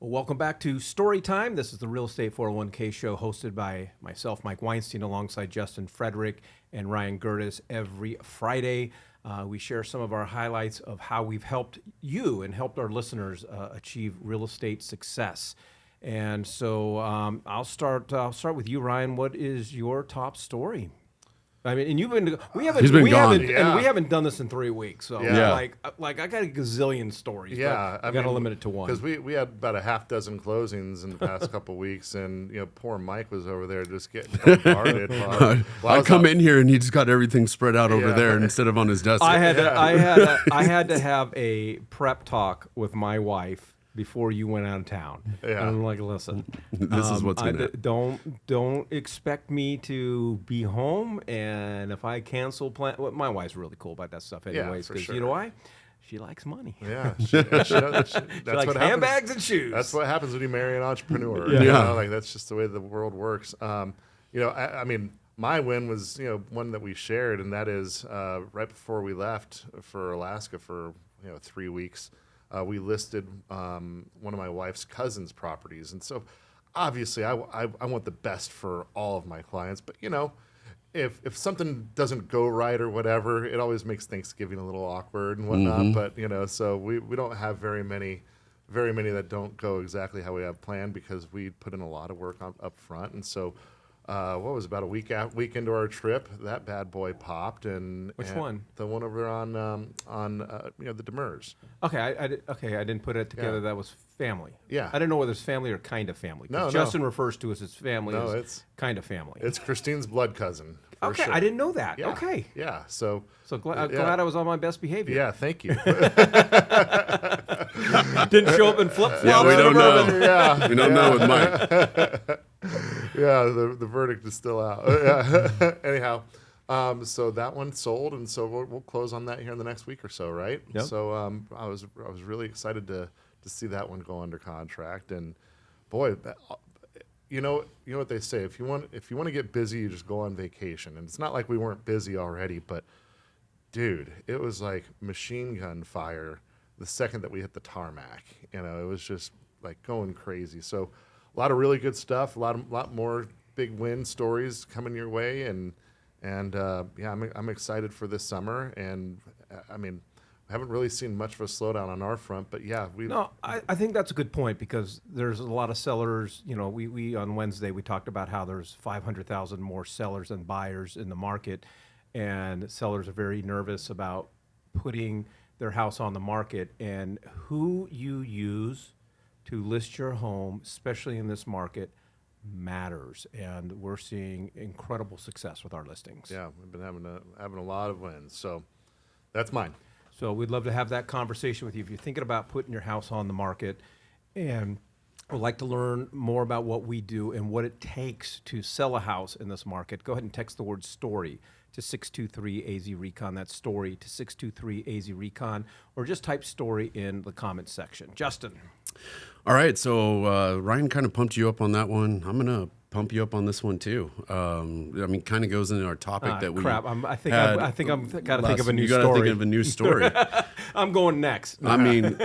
Well, welcome back to Story Time. This is the Real Estate 401k show hosted by myself, Mike Weinstein, alongside Justin Frederick and Ryan Gerdes every Friday. We share some of our highlights of how we've helped you and helped our listeners achieve real estate success. And so I'll start with you, Ryan. What is your top story? I mean, and you've been we haven't done this in 3 weeks, so like I got a gazillion stories. Yeah, but I got to limit it to one because we had about a half dozen closings in the past couple weeks, and poor Mike was over there just getting bombarded. I come in here and he just got everything spread out over there instead of on his desk. I had to have a prep talk with my wife before you went out of town. Yeah. And I'm like, listen, this is what's gonna don't expect me to be home, and if I cancel plan, well, my wife's really cool about that stuff anyways, because you know why? She likes money. Yeah, that's she likes handbags and shoes. That's what happens when you marry an entrepreneur. Like that's just the way the world works. I mean, my win was one that we shared, and that is right before we left for Alaska for 3 weeks. We listed one of my wife's cousin's properties. And so obviously I want the best for all of my clients. But, if something doesn't go right or whatever, it always makes Thanksgiving a little awkward and whatnot. Mm-hmm. But, so we don't have very many that don't go exactly how we have planned because we put in a lot of work up front. And so what was about a week into our trip, that bad boy popped. Which one? The one over on the Demers. Okay, I didn't put it together. Yeah. That was family. Yeah, I didn't know whether it's family or kind of family. No, Justin refers to us as family. No, it's kind of family. It's Christine's blood cousin. Okay, sure. I didn't know that. Yeah. Okay. Yeah. So glad I was on my best behavior. Yeah, thank you. Didn't show up in flip-flops. Yeah, we don't know. We don't know with Mike. Yeah, the verdict is still out. Yeah. Anyhow, so that one sold, and so we'll close on that here in the next week or so, right? Yep. So I was really excited to see that one go under contract, and boy, you know what they say, if you want to get busy, you just go on vacation. And it's not like we weren't busy already, but dude, it was like machine gun fire the second that we hit the tarmac. It was just like going crazy. So a lot of really good stuff, a lot more big win stories coming your way, and I'm excited for this summer. And I mean, I haven't really seen much of a slowdown on our front, but I think that's a good point, because there's a lot of sellers. We on Wednesday we talked about how there's 500,000 more sellers than buyers in the market, and sellers are very nervous about putting their house on the market. And who you use to list your home, especially in this market, matters. And we're seeing incredible success with our listings. Yeah, we've been having a lot of wins. So that's mine. So we'd love to have that conversation with you if you're thinking about putting your house on the market and would like to learn more about what we do and what it takes to sell a house in this market. Go ahead and text the word STORY to 623-AZ-RECON. That's STORY to 623-AZ-RECON, or just type STORY in the comments section. Justin. All right, so Ryan kind of pumped you up on that one. I'm going to pump you up on this one too. Kind of goes into our topic that we crap. I think I'm got to think of a new story. You got to think of a new story. I'm going next. I mean,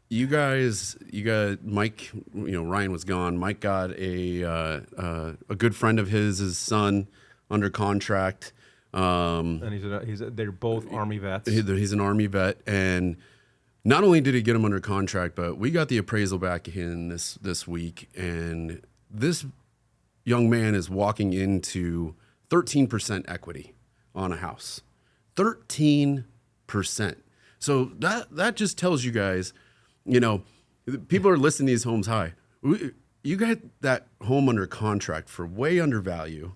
you got Mike. Ryan was gone. Mike got a good friend of his son under contract. And they're both Army vets. He's an Army vet, and not only did he get him under contract, but we got the appraisal back in this week, and this young man is walking into 13% equity on a house. 13%. So that just tells you guys, people are listing these homes high. You got that home under contract for way under value,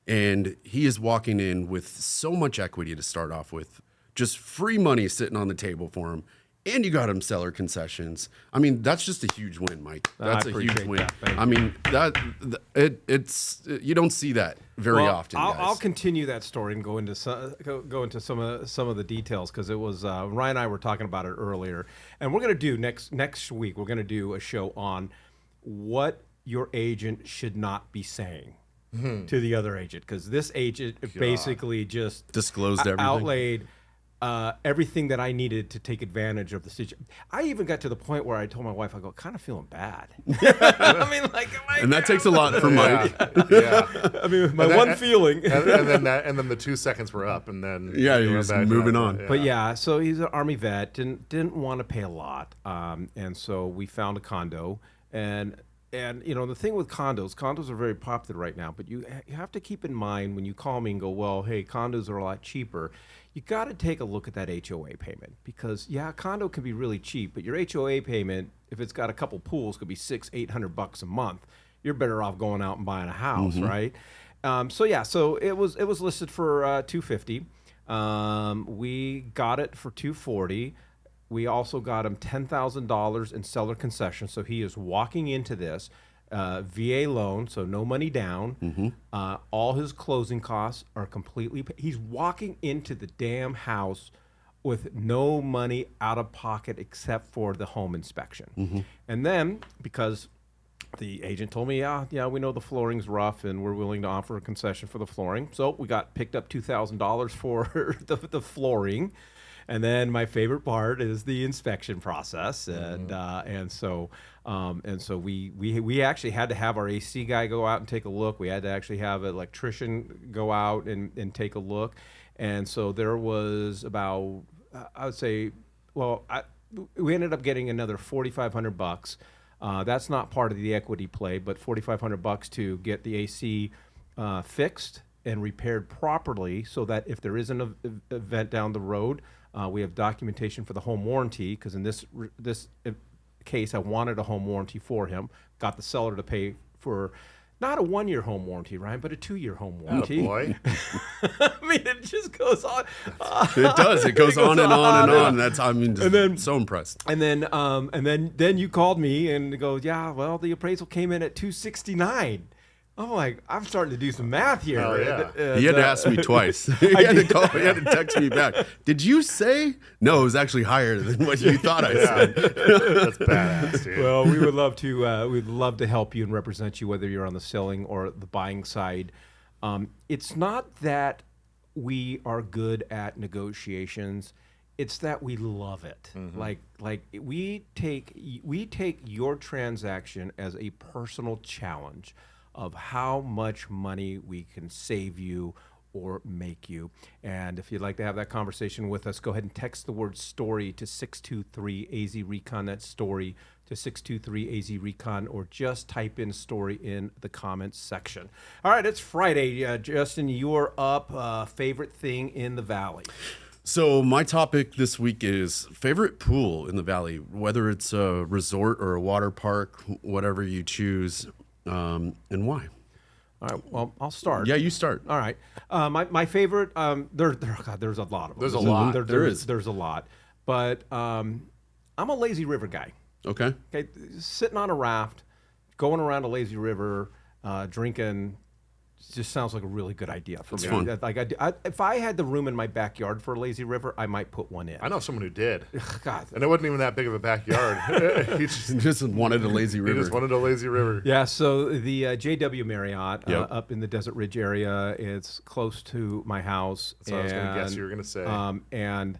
and he is walking in with so much equity to start off with, just free money sitting on the table for him. And you got him seller concessions. I mean, that's just a huge win, Mike. That's a huge win. I mean, it's you don't see that very often. Guys. I'll continue that story and go into some of the details, because it was Ryan and I were talking about it earlier, and we're going to do next week. We're going to do a show on what your agent should not be saying to the other agent, because this agent basically just disclosed everything. Outlaid everything that I needed to take advantage of the situation. I even got to the point where I told my wife, I go, kind of feeling bad. I mean, And that takes a lot for Mike. Yeah. I mean, my one feeling. and then the 2 seconds were up, and then Yeah, you you're went just back to moving that. on. But yeah, so he's an Army vet, didn't want to pay a lot, and so we found a condo, and you know the thing with condos are very popular right now, but you have to keep in mind when you call me and go, well, hey, condos are a lot cheaper. You got to take a look at that HOA payment because yeah, a condo can be really cheap, but your HOA payment, if it's got a couple pools, could be $600-800 a month. You're better off going out and buying a house, right? So yeah, so it was listed for $250. We got it for $240. We also got him $10,000 in seller concession, so he is walking into this VA loan, so no money down. All his closing costs are completely paid. He's walking into the damn house with no money out of pocket except for the home inspection. And then because the agent told me, yeah, we know the flooring's rough and we're willing to offer a concession for the flooring. So we picked up $2,000 for the flooring. And then my favorite part is the inspection process, and so we actually had to have our AC guy go out and take a look. We had to actually have an electrician go out and take a look, and so there was about I would say, we ended up getting another $4,500. That's not part of the equity play, but $4,500 to get the AC fixed and repaired properly, so that if there is an event down the road. We have documentation for the home warranty because in this case, I wanted a home warranty for him. Got the seller to pay for not a 1-year home warranty, Ryan, but a 2-year home warranty. Oh, boy. I mean, it just goes on. It does. It goes on and on and on. That's so impressed. And then you called me and go, yeah, well, the appraisal came in at $269. I'm like, I'm starting to do some math here. Hell yeah. He had to ask me twice. He had to call. He had to text me back. Did you say? No, it was actually higher than what you thought I said. That's badass, dude. Well, we would love to. We'd love to help you and represent you, whether you're on the selling or the buying side. It's not that we are good at negotiations. It's that we love it. Like we take your transaction as a personal challenge of how much money we can save you or make you. And if you'd like to have that conversation with us, go ahead and text the word story to 623-AZ-RECON. That's story to 623-AZ-RECON, or just type in story in the comments section. All right, it's Friday. Justin, you're up. Favorite thing in the Valley? So my topic this week is favorite pool in the Valley, whether it's a resort or a water park, whatever you choose. And why? All right. Well, I'll start. Yeah, you start. All right. My favorite. There's a lot of them. There's a lot. There's a lot. But I'm a lazy river guy. Okay. Okay. Sitting on a raft, going around a lazy river, drinking. Just sounds like a really good idea for me. Fun. Like if I had the room in my backyard for a lazy river, I might put one in. I know someone who did. God. And it wasn't even that big of a backyard. He Just wanted a lazy river. He just wanted a lazy river. Yeah, so the JW Marriott Yep. up in the Desert Ridge area, it's close to my house. That's what I was going to guess you were going to say. And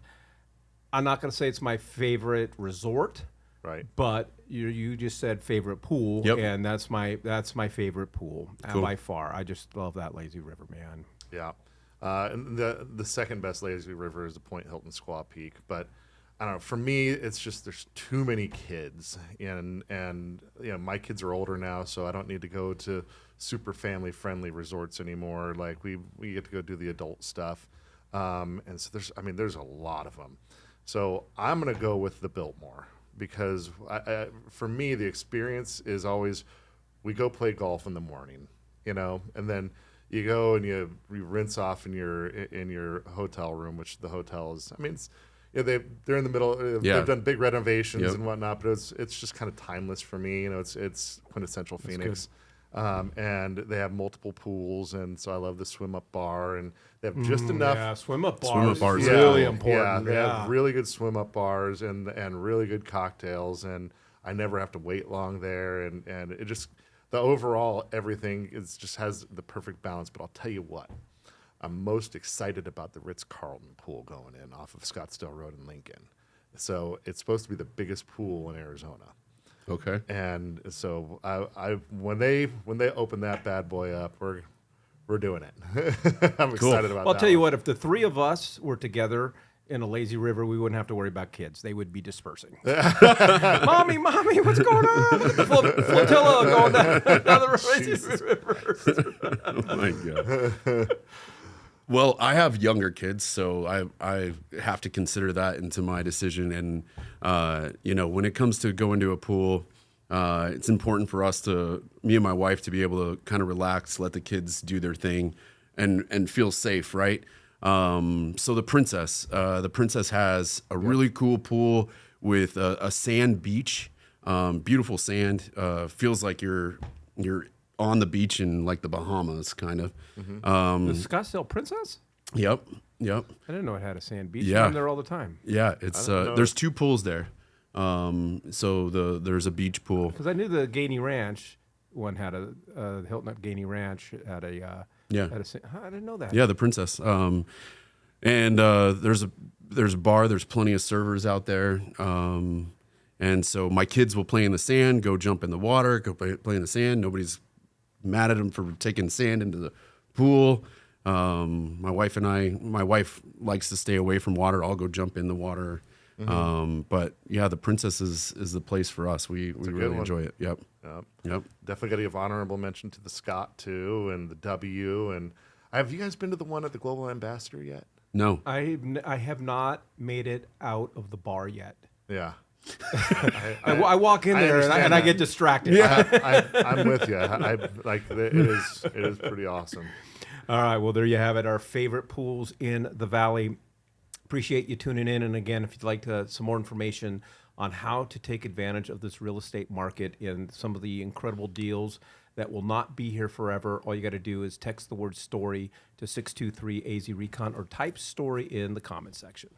I'm not going to say it's my favorite resort, Right. but you just said favorite pool, Yep. and that's my favorite pool Cool. by far. I just love that lazy river, man. Yeah. And the second best lazy river is the Point Hilton Squaw Peak. But I don't know. For me, it's just there's too many kids, and you know my kids are older now, so I don't need to go to super family friendly resorts anymore. Like we get to go do the adult stuff, and so there's a lot of them. So I'm gonna go with the Biltmore because for me the experience is always we go play golf in the morning, you know, and then you go and you rinse off in your hotel room, which the hotel is. I mean, it's, you know, they're in the middle. Yeah. They've done big renovations Yep. and whatnot, but it's just kind of timeless for me. You know, it's quintessential Phoenix, and they have multiple pools, and so I love the swim up bar, and they have just enough. Yeah, swim up Swim up bars is are really cool. important. Yeah, they have really good swim up bars and really good cocktails, and I never have to wait long there, and it just the overall everything is just has the perfect balance. But I'll tell you what, I'm most excited about the Ritz-Carlton pool going in off of Scottsdale Road in Lincoln. So it's supposed to be the biggest pool in Arizona. Okay. And so I when they open that bad boy up, we're doing it. I'm excited about that. Well, I'll tell you what, if the three of us were together in a lazy river, we wouldn't have to worry about kids. They would be dispersing. Mommy, what's going on? The flotilla going down the lazy river. Oh my God. Well, I have younger kids, so I have to consider that into my decision. And, when it comes to going to a pool, it's important for me and my wife to be able to kind of relax, let the kids do their thing and feel safe, right? So the Princess has a really cool pool with a sand beach, beautiful sand, feels like you're on the beach in like the Bahamas, kind of. The Scottsdale Princess? Yep. I didn't know it had a sand beach. Yeah. I'm there all the time. Yeah, it's there's 2 pools there. So there's a beach pool. Because I knew the Gainey Ranch one had the Hilton at Gainey Ranch had a I didn't know that. Yeah, the Princess. And there's a bar. There's plenty of servers out there. And so my kids will play in the sand, go jump in the water, go play in the sand. Nobody's mad at them for taking sand into the pool. My wife likes to stay away from water. I'll go jump in the water. But yeah, the Princess is the place for us. We really enjoy it. Yep. Definitely got to give honorable mention to the Scott too, and the W. And have you guys been to the one at the Global Ambassador yet? No. I have not made it out of the bar yet. Yeah. I walk in there and I get distracted. Yeah, I'm with you. It is pretty awesome. All right, well, there you have it. Our favorite pools in the Valley. Appreciate you tuning in. And again, if you'd like some more information on how to take advantage of this real estate market and some of the incredible deals that will not be here forever, all you got to do is text the word story to 623 AZ Recon or type story in the comment section.